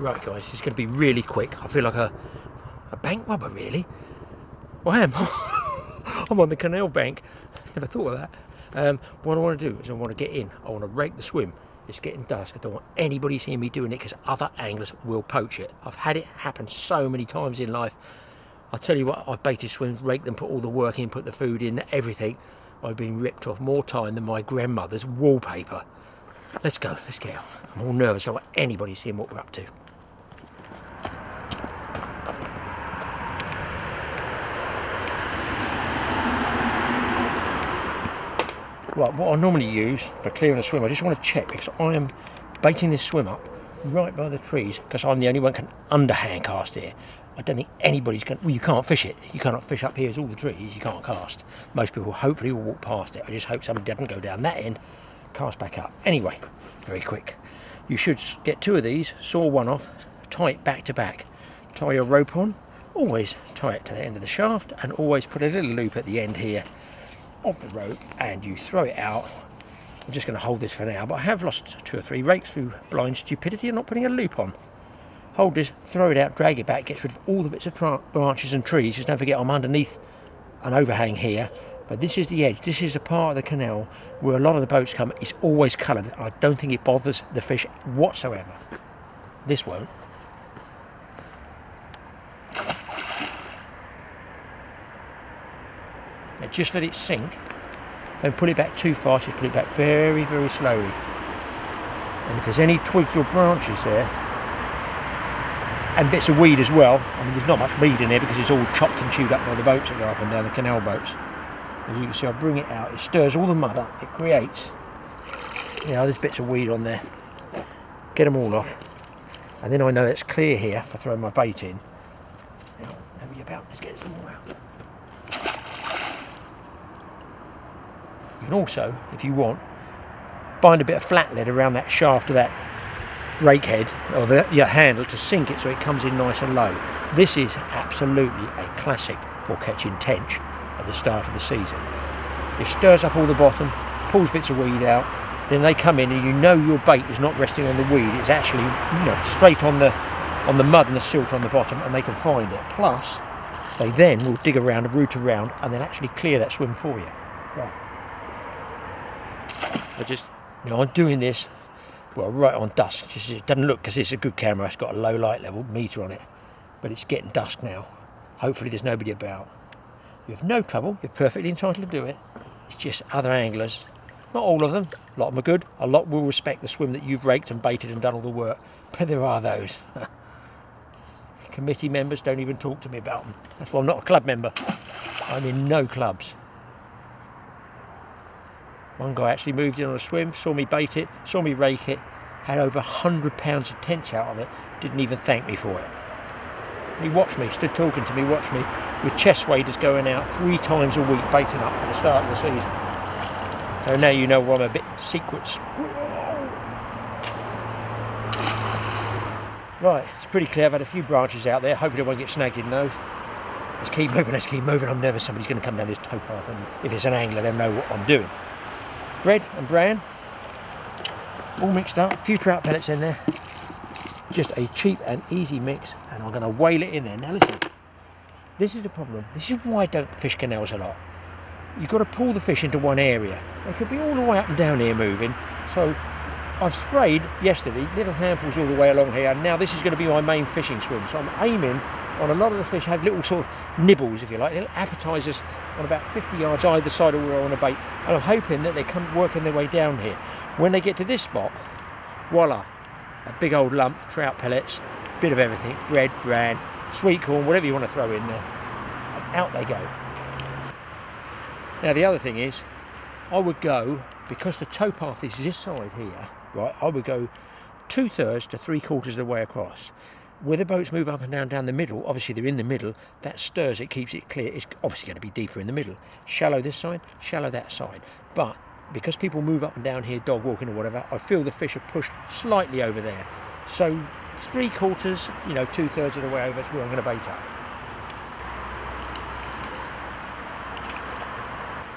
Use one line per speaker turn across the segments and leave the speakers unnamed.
Right guys, it's going to be really quick. I feel like a bank robber really. I am. I'm on the canal bank. Never thought of that. What I want to do is I want to get in. I want to rake the swim. It's getting dusk. I don't want anybody seeing me doing it because other anglers will poach it. I've had it happen so many times in life. I'll tell you what, I've baited swims, raked them, put all the work in, put the food in, everything. I've been ripped off more time than my grandmother's wallpaper. Let's go, let's get out. I'm all nervous. I don't want anybody seeing what we're up to. Right, what I normally use for clearing a swim, I just want to check because I am baiting this swim up right by the trees because I'm the only one who can underhand cast here. I don't think anybody's going to, well, you can't fish it. You cannot fish up here, it's all the trees, you can't cast. Most people hopefully will walk past it. I just hope somebody doesn't go down that end, cast back up. Anyway, very quick. You should get 2 of these, saw one off, tie it back to back. Tie your rope on, always tie it to the end of the shaft and always put a little loop at the end here of the rope and you throw it out. I'm just going to hold this for now, but I have lost 2 or 3 rakes through blind stupidity and not putting a loop on. Hold this, throw it out, drag it back, gets rid of all the bits of branches and trees. Just don't forget I'm underneath an overhang here, but this is the edge. This is a part of the canal where a lot of the boats come. It's always coloured. I don't think it bothers the fish whatsoever. This won't. Now just let it sink. Don't pull it back too fast, just pull it back very, very slowly. And if there's any twigs or branches there, and bits of weed as well, I mean there's not much weed in there because it's all chopped and chewed up by the boats that go up and down, the canal boats. As you can see, I bring it out, it stirs all the mud up, it creates, you know, there's bits of weed on there. Get them all off. And then I know it's clear here for throwing my bait in. Now, over your belt, let's get some more out. You can also, if you want, bind a bit of flat lead around that shaft of that rake head or your handle to sink it so it comes in nice and low. This is absolutely a classic for catching tench at the start of the season. It stirs up all the bottom, pulls bits of weed out, then they come in and you know your bait is not resting on the weed, it's actually, you know, straight on the mud and the silt on the bottom, and they can find it. Plus they then will dig around and root around and then actually clear that swim for you. Right. Now I'm doing this, well, right on dusk. Just, it doesn't look, because it's a good camera, it's got a low light level meter on it, but it's getting dusk now. Hopefully there's nobody about. You have no trouble, you're perfectly entitled to do it. It's just other anglers, not all of them, a lot of them are good, a lot will respect the swim that you've raked and baited and done all the work, but there are those. Committee members, don't even talk to me about them. That's why I'm not a club member. I'm in no clubs. One guy actually moved in on a swim, saw me bait it, saw me rake it, had over 100 pounds of tench out of it, didn't even thank me for it. And he watched me, stood talking to me, watched me, with chest waders going out 3 times a week baiting up for the start of the season. So now you know why I'm a bit secret squirrel. Right, it's pretty clear. I've had a few branches out there, hopefully I won't get snagged in those. Let's keep moving, I'm nervous somebody's going to come down this towpath, and if it's an angler they'll know what I'm doing. Bread and bran, all mixed up, a few trout pellets in there. Just a cheap and easy mix, and I'm going to whale it in there. Now listen, this is the problem. This is why I don't fish canals a lot. You've got to pull the fish into one area. They could be all the way up and down here moving. So I've sprayed yesterday, little handfuls all the way along here, and now this is going to be my main fishing swim. So I'm aiming on a lot of the fish, have little sort of nibbles, if you like, little appetizers on about 50 yards either side of where I want to bait, and I'm hoping that they come working their way down here. When they get to this spot, voila, a big old lump, trout pellets, bit of everything, bread, bran, sweet corn, whatever you want to throw in there, and out they go. Now the other thing is, I would go, because the towpath is this side here, right, I would go 2/3 to 3/4 of the way across. Where the boats move up and down the middle, obviously they're in the middle, that stirs it, keeps it clear. It's obviously going to be deeper in the middle. Shallow this side, shallow that side. But because people move up and down here, dog walking or whatever, I feel the fish are pushed slightly over there. So 3/4, you know, 2/3 of the way over is where I'm going to bait up.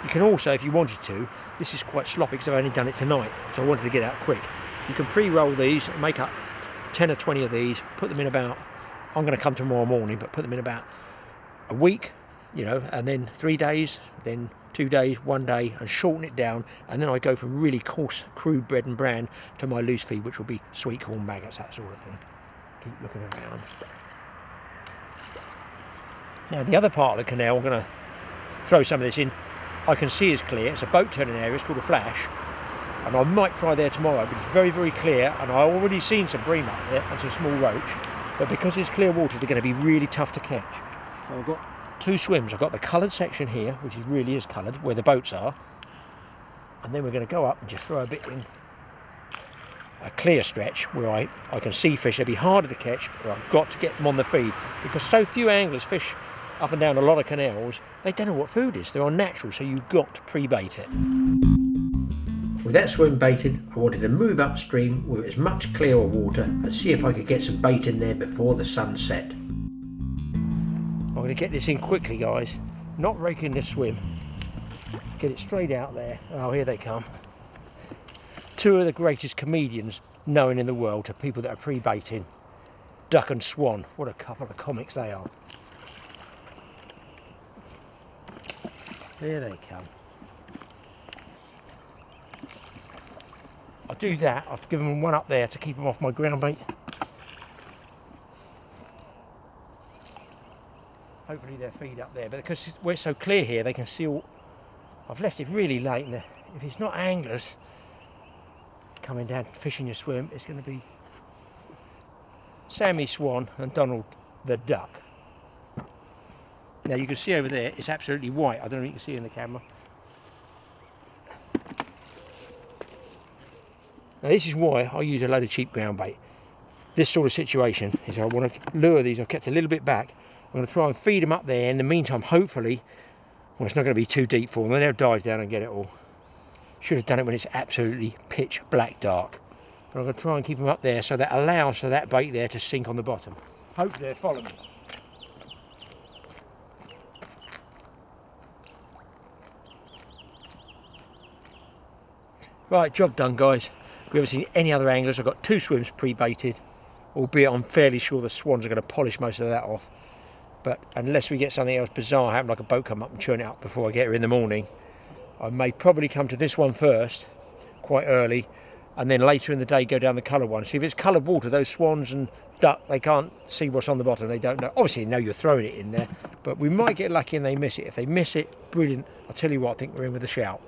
You can also, if you wanted to, this is quite sloppy because I've only done it tonight, so I wanted to get out quick. You can pre-roll these, make up 10 or 20 of these, put them in about, I'm going to come tomorrow morning, but put them in about a week, you know, and then 3 days, then 2 days, 1 day, and shorten it down, and then I go from really coarse crude bread and bran to my loose feed, which will be sweet corn maggots, that sort of thing. Keep looking around. Now the other part of the canal, I'm going to throw some of this in. I can see it's clear. It's a boat turning area. It's called a flash, and I might try there tomorrow. But it's very, very clear, and I've already seen some bream up there and some small roach. But because it's clear water, they're going to be really tough to catch. So I've got 2 swims. I've got the coloured section here, which really is coloured, where the boats are, and then we're going to go up and just throw a bit in a clear stretch where I can see fish. They'll be harder to catch, but I've got to get them on the feed because so few anglers fish up and down a lot of canals. They don't know what food is. They're unnatural, so you've got to pre-bait it. With that swim baited, I wanted to move upstream with as much clearer water and see if I could get some bait in there before the sun set. I'm going to get this in quickly, guys. Not raking this swim. Get it straight out there. Oh, here they come. 2 of the greatest comedians known in the world to people that are pre-baiting. Duck and Swan. What a couple of comics they are. There they come. I'll do that. I've given them one up there to keep them off my ground bait. Hopefully they'll feed up there, but because we're so clear here, they can see all. I've left it really late, and if it's not anglers coming down fishing your swim, it's going to be Sammy Swan and Donald the duck. Now you can see over there, it's absolutely white. I don't know if you can see in the camera. Now this is why I use a load of cheap ground bait. This sort of situation is I want to lure these. I've kept a little bit back. I'm going to try and feed them up there. In the meantime, hopefully, well, it's not going to be too deep for them. Then they'll dive down and get it all. Should have done it when it's absolutely pitch black dark. But I'm going to try and keep them up there so that allows for that bait there to sink on the bottom. Hopefully they'll follow me. Right, job done, guys. We haven't seen any other anglers. I've got 2 swims pre-baited, albeit I'm fairly sure the swans are going to polish most of that off. But unless we get something else bizarre happen, like a boat come up and churn it up before I get here in the morning, I may probably come to this one first, quite early, and then later in the day go down the coloured one. See, if it's coloured water, those swans and duck, they can't see what's on the bottom. They don't know. Obviously, they know you're throwing it in there, but we might get lucky and they miss it. If they miss it, brilliant. I'll tell you what, I think we're in with a shout.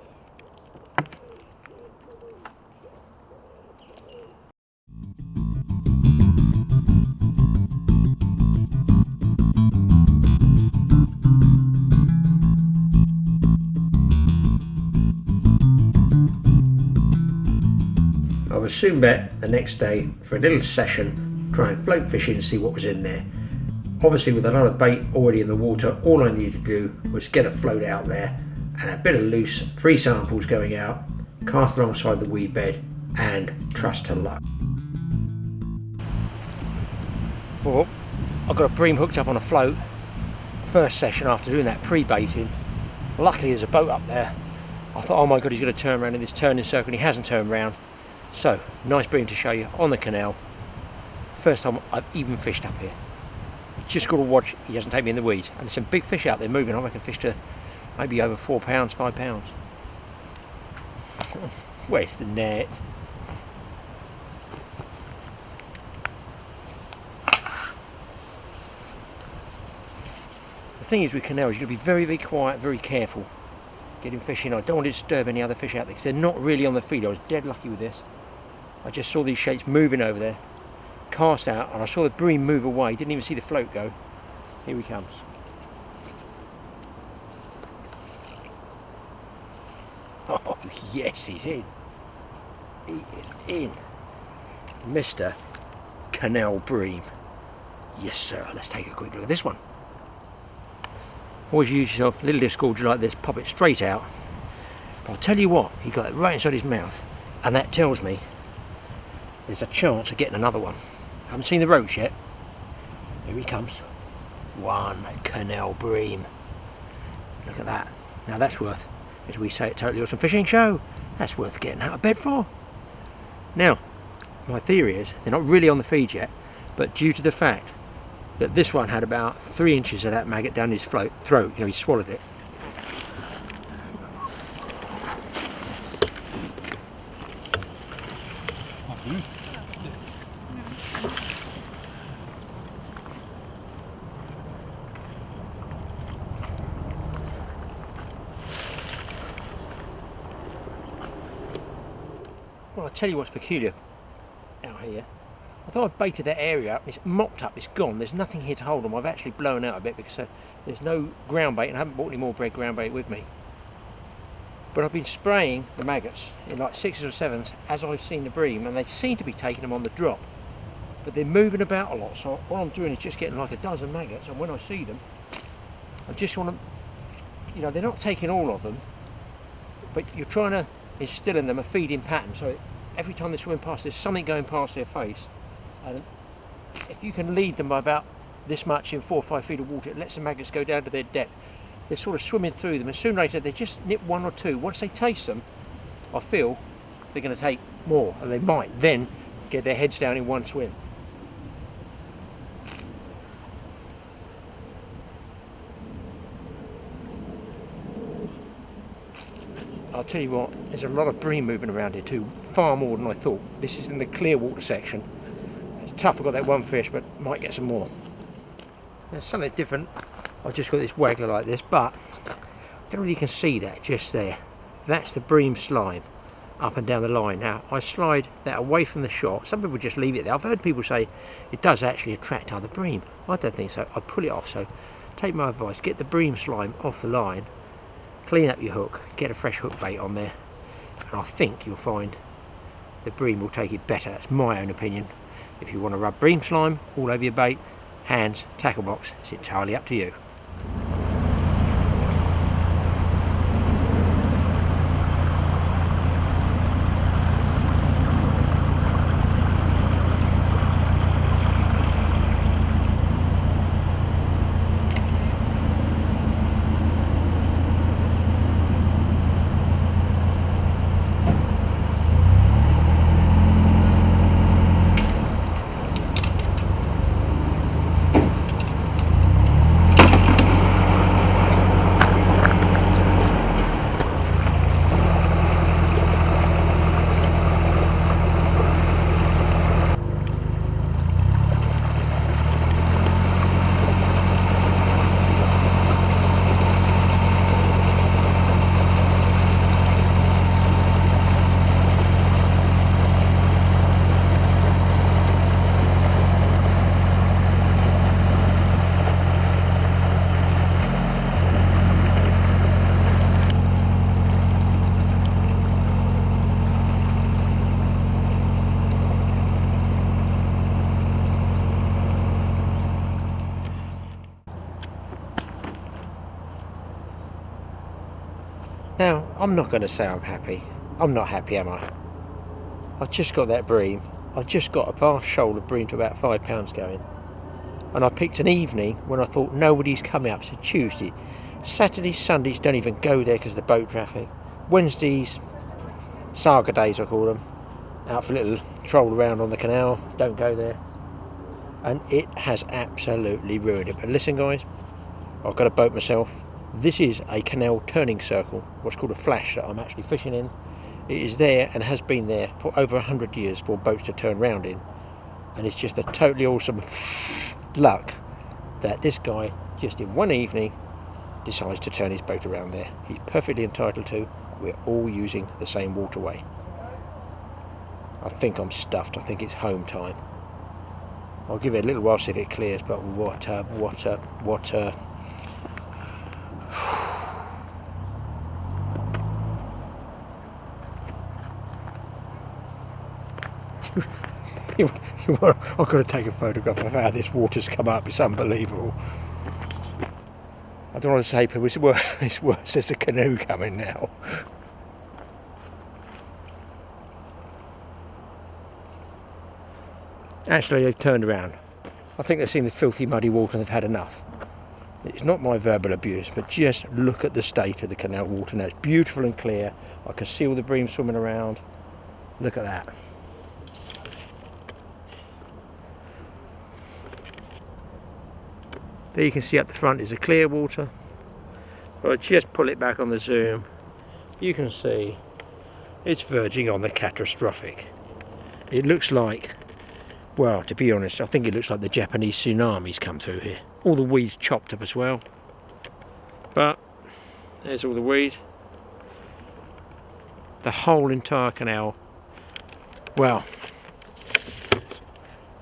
I was soon back the next day for a little session, try and float fishing and see what was in there. Obviously with a lot of bait already in the water, all I needed to do was get a float out there and a bit of loose, 3 samples going out, cast alongside the weed bed and trust to luck. Well, I got a bream hooked up on a float, first session after doing that pre-baiting. Luckily there's a boat up there. I thought, oh my god, he's going to turn around in this turning circle, and he hasn't turned around. So, nice bream to show you on the canal. First time I've even fished up here. Just got to watch he doesn't take me in the weeds. And there's some big fish out there moving. I reckon fish to maybe over 4 pounds, 5 pounds. Where's the net? The thing is with canals, you've got to be very, very quiet, very careful getting fish in. I don't want to disturb any other fish out there because they're not really on the feed. I was dead lucky with this. I just saw these shapes moving over there, cast out, and I saw the bream move away. Didn't even see the float go. Here he comes. Oh yes, he's in. He is in. Mr. Canal bream. Yes sir. Let's take a quick look at this one. Always use yourself a little disc like this, pop it straight out. But I'll tell you what, he got it right inside his mouth, and that tells me there's a chance of getting another one. I haven't seen the roach yet. Here he comes. 1 canal bream. Look at that. Now that's worth, as we say at Totally Awesome Fishing Show, that's worth getting out of bed for. Now, my theory is they're not really on the feed yet, but due to the fact that this one had about 3 inches of that maggot down his throat, you know, he swallowed it. Well, I'll tell you what's peculiar out here. I thought I'd baited that area up and it's mopped up, it's gone. There's nothing here to hold them. I've actually blown out a bit because there's no ground bait and I haven't bought any more bread ground bait with me. But I've been spraying the maggots in like 6s or 7s as I've seen the bream, and they seem to be taking them on the drop. But they're moving about a lot, so what I'm doing is just getting like a dozen maggots, and when I see them, I just want to, you know, they're not taking all of them, but you're trying to instill in them a feeding pattern, so every time they swim past there's something going past their face, and if you can lead them by about this much in 4 or 5 feet of water, it lets the maggots go down to their depth. They're sort of swimming through them, and sooner or later they just nip 1 or 2. Once they taste them, I feel they're going to take more, and they might then get their heads down in one swim. I'll tell you what, there's a lot of bream moving around here too, far more than I thought. This is in the clear water section. It's tough, I've got that one fish, but might get some more. There's something different. I've just got this waggler like this, but I don't know if you can see that just there. That's the bream slime up and down the line. Now, I slide that away from the shot. Some people just leave it there. I've heard people say it does actually attract other bream. I don't think so. I pull it off, so take my advice, get the bream slime off the line, clean up your hook, get a fresh hook bait on there, and I think you'll find the bream will take it better. That's my own opinion. If you want to rub bream slime all over your bait, hands, tackle box, it's entirely up to you. Now, I'm not going to say I'm happy. I'm not happy, am I? I've just got that bream. I've just got a vast shoal of bream to about 5 pounds going. And I picked an evening when I thought nobody's coming up. It's a Tuesday. Saturdays, Sundays don't even go there because of the boat traffic. Wednesdays, saga days I call them. Out for a little troll around on the canal. Don't go there. And it has absolutely ruined it. But listen guys, I've got a boat myself. This is a canal turning circle, what's called a flash that I'm actually fishing in. It is there and has been there for over 100 years for boats to turn round in. And it's just a totally awesome luck that this guy, just in one evening, decides to turn his boat around there. He's perfectly entitled to. We're all using the same waterway. I think I'm stuffed. I think it's home time. I'll give it a little while, see if it clears, but what I've got to take a photograph of how this water's come up. It's unbelievable. I don't want to say people, it's worse. There's a canoe coming now. Actually, they've turned around. I think they've seen the filthy, muddy water and they've had enough. It's not my verbal abuse, but just look at the state of the canal water now. It's beautiful and clear. I can see all the bream swimming around. Look at that. There you can see up the front is a clear water. But I just pull it back on the zoom. You can see it's verging on the catastrophic. It looks like, well, to be honest, I think it looks like the Japanese tsunamis come through here. All the weeds chopped up as well. But there's all the weed. The whole entire canal. Well,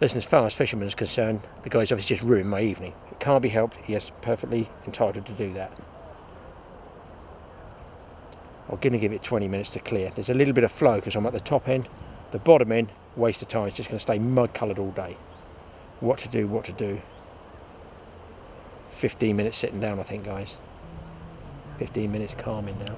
listen, as far as fishermen is concerned, the guy's obviously just ruined my evening. It can't be helped. He is perfectly entitled to do that. I'm going to give it 20 minutes to clear. There's a little bit of flow because I'm at the top end. The bottom end, waste of time. It's just going to stay mud coloured all day. What to do, what to do. 15 minutes sitting down, I think, guys. 15 minutes calming now.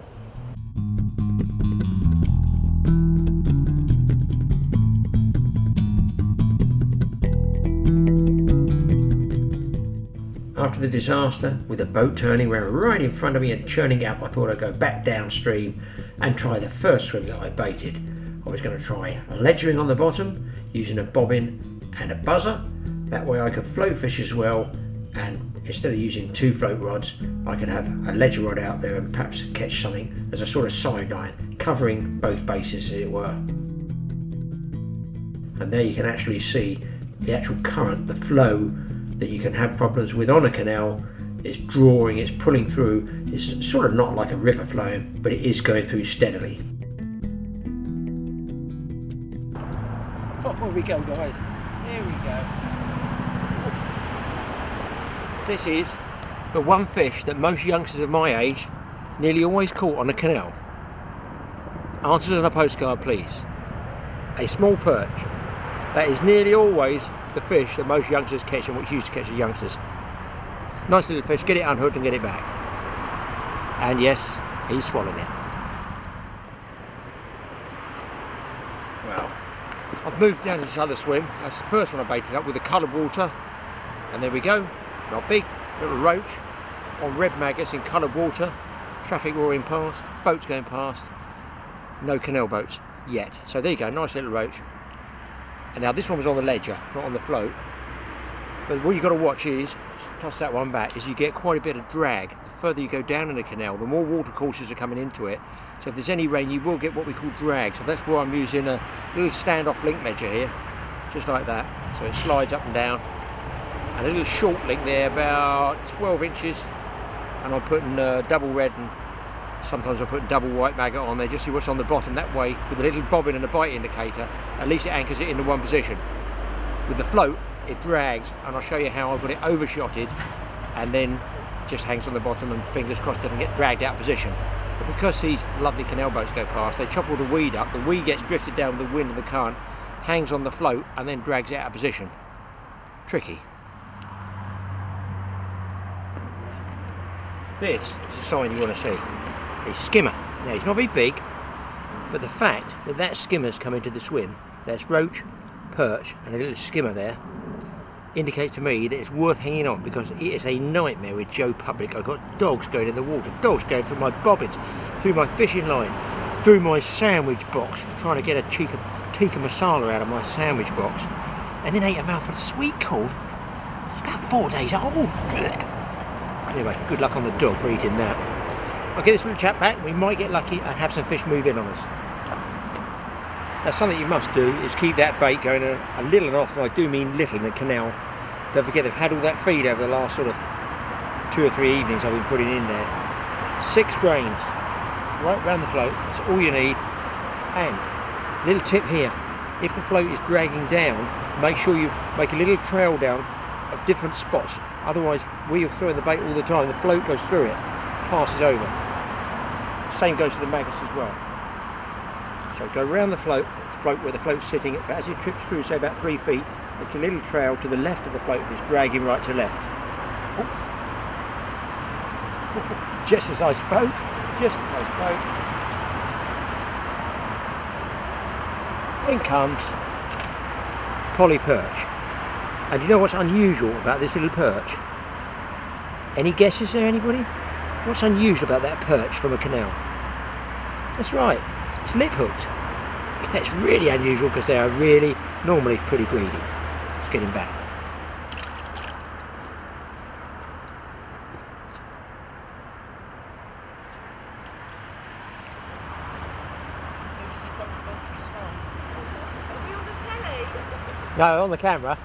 After the disaster, with the boat turning right in front of me and churning up, I thought I'd go back downstream and try the first swim that I baited. I was going to try ledgering on the bottom, using a bobbin and a buzzer. That way I could float fish as well, and instead of using 2 float rods, I could have a ledger rod out there and perhaps catch something as a sort of sideline, covering both bases as it were. And there you can actually see the actual current, the flow that you can have problems with on a canal. It's drawing, it's pulling through. It's sort of not like a river flowing, but it is going through steadily. Oh, here we go, guys. Here we go. This is the one fish that most youngsters of my age nearly always caught on a canal. Answers on a postcard, please. A small perch. That is nearly always the fish that most youngsters catch and which used to catch as youngsters. Nice little fish, get it unhooked and get it back. And yes, he's swallowed it. Well, I've moved down to this other swim. That's the first one I baited up with the coloured water. And there we go. Not big, little roach on red maggots in coloured water. Traffic roaring past, boats going past. No canal boats yet. So there you go, nice little roach. And now this one was on the ledger, not on the float. But what you've got to watch is, toss that one back, is you get quite a bit of drag. The further you go down in the canal, the more water courses are coming into it. So if there's any rain, you will get what we call drag. So that's why I'm using a little standoff link measure here, just like that. So it slides up and down. And a little short link there, about 12 inches. And I'm putting double red and sometimes I put double white maggot on there just to see what's on the bottom. That way, with a little bobbin and a bite indicator, at least it anchors it into one position. With the float, it drags, and I'll show you how I've got it overshotted and then just hangs on the bottom and fingers crossed doesn't get dragged out of position. But because these lovely canal boats go past, they chop all the weed up. The weed gets drifted down with the wind and the current, hangs on the float and then drags it out of position. Tricky. This is a sign you want to see. A skimmer. Now it's not very big, but the fact that that skimmer's come into the swim, there's roach, perch and a little skimmer there, indicates to me that it's worth hanging on, because it is a nightmare with Joe Public. I've got dogs going in the water, dogs going through my bobbins, through my fishing line, through my sandwich box, trying to get a tikka masala out of my sandwich box, and then ate a mouthful of sweet corn. About 4 days old. Anyway, good luck on the dog for eating that. I'll get this little chap back, we might get lucky and have some fish move in on us. Now something you must do is keep that bait going a little and often. I do mean little in the canal. Don't forget they've had all that feed over the last sort of 2 or 3 evenings I've been putting in there. 6 grains, right round the float, that's all you need. And, little tip here, if the float is dragging down, make sure you make a little trail down of different spots. Otherwise, where you're throwing the bait all the time, the float goes through it, passes over. Same goes to the maggots as well. So go around the float where the float's sitting, but as it trips through, say about 3 feet, make a little trail to the left of the float that's dragging right to left. Oh. Just as I spoke, in comes Polly Perch. And do you know what's unusual about this little perch? Any guesses there, anybody? What's unusual about that perch from a canal? That's right, it's lip hooked. That's really unusual because they are really normally pretty greedy. Let's get him back. No, on the camera.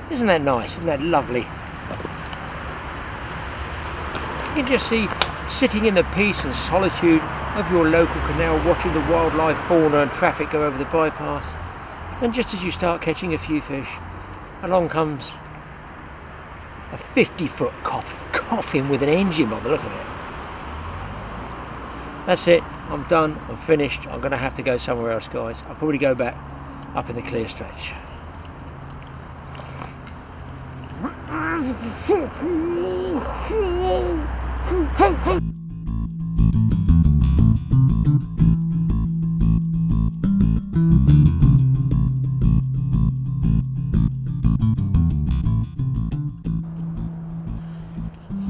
Isn't that nice? Isn't that lovely? You can just see, sitting in the peace and solitude of your local canal, watching the wildlife, fauna and traffic go over the bypass. And just as you start catching a few fish, along comes a 50-foot coffin with an engine by the look of it. That's it. I'm done. I'm finished. I'm going to have to go somewhere else, guys. I'll probably go back up in the clear stretch.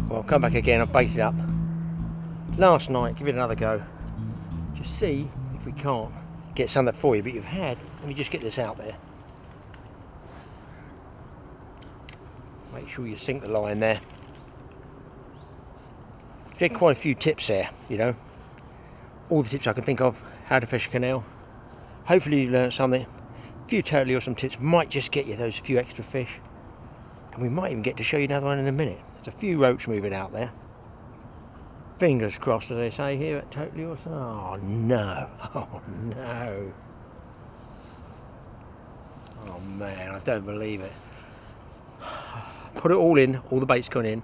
Well, I'll come back again. I've baited up last night. Give it another go. Just see if we can't get something for you. But you've had. Let me just get this out there. Make sure you sink the line there. I've had quite a few tips there, you know. All the tips I can think of, how to fish a canal. Hopefully you've learned something. A few totally awesome tips might just get you those few extra fish. And we might even get to show you another one in a minute. There's a few roach moving out there. Fingers crossed, as they say here at Totally Awesome. Oh no, oh no. Oh man, I don't believe it. Put it all in, all the bait's gone in.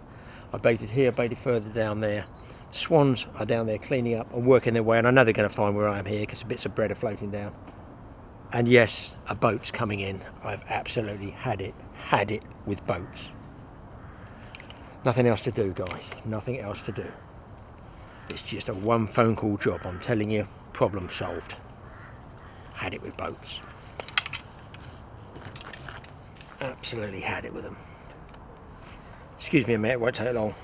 I baited here, baited further down there. Swans are down there cleaning up and working their way, and I know they're going to find where I am here because bits of bread are floating down. And yes, a boat's coming in. I've absolutely had it with boats. Nothing else to do, guys, nothing else to do. It's just a one phone call job, I'm telling you, problem solved. Had it with boats. Absolutely had it with them. Excuse me a minute, it won't take long.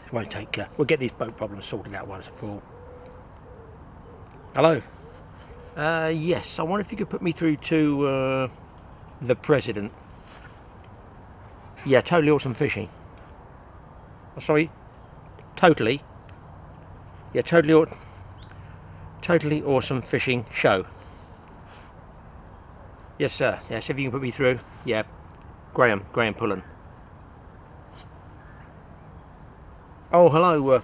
It won't take, we'll get these boat problems sorted out once and for all. Hello? Yes, I wonder if you could put me through to the president. Yeah, Totally Awesome Fishing. Oh, sorry? Totally? Yeah, Totally Awesome Fishing Show. Yes, sir. Yes, if you can put me through. Yeah, Graeme Pullen. Oh, hello.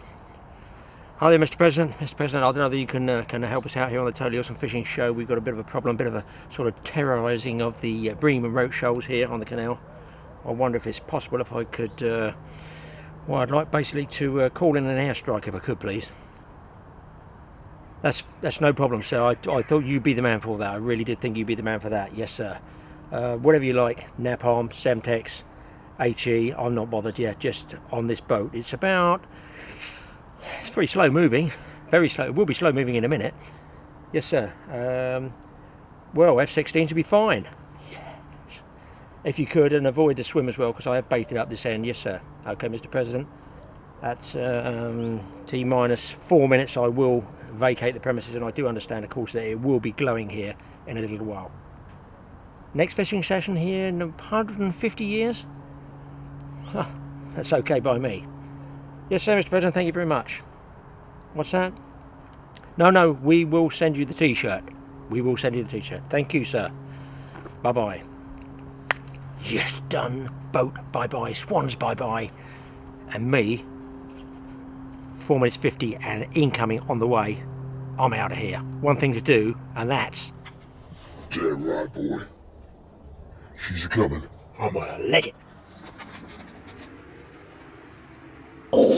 Hi there, Mr. President. Mr. President, I don't know that you can help us out here on the Totally Awesome Fishing Show. We've got a bit of a problem, a bit of a sort of terrorising of the bream and roach shoals here on the canal. I wonder if it's possible if I could. Well, I'd like basically to call in an airstrike if I could, please. That's no problem, sir. I thought you'd be the man for that. I really did think you'd be the man for that. Yes, sir. Whatever you like. Napalm, Semtex, HE. I'm not bothered yet. Just on this boat. It's very slow moving. Very slow. It will be slow moving in a minute. Yes, sir. Well, F-16 should be fine. Yes. If you could, and avoid the swim as well, because I have baited up this end. Yes, sir. Okay, Mr. President. At T-minus 4 minutes, I will vacate the premises, and I do understand, of course, that it will be glowing here in a little while. Next fishing session here in 150 years? Huh, that's okay by me. Yes, sir, Mr. President, thank you very much. What's that? No, we will send you the T-shirt. We will send you the T-shirt. Thank you, sir. Bye-bye. Yes, done. Boat, bye-bye. Swans, bye-bye. And me, 4 minutes 50 and incoming on the way. I'm out of here. One thing to do, and that's...
Damn right, boy. She's a-coming.
I'm gonna leg it. Oh.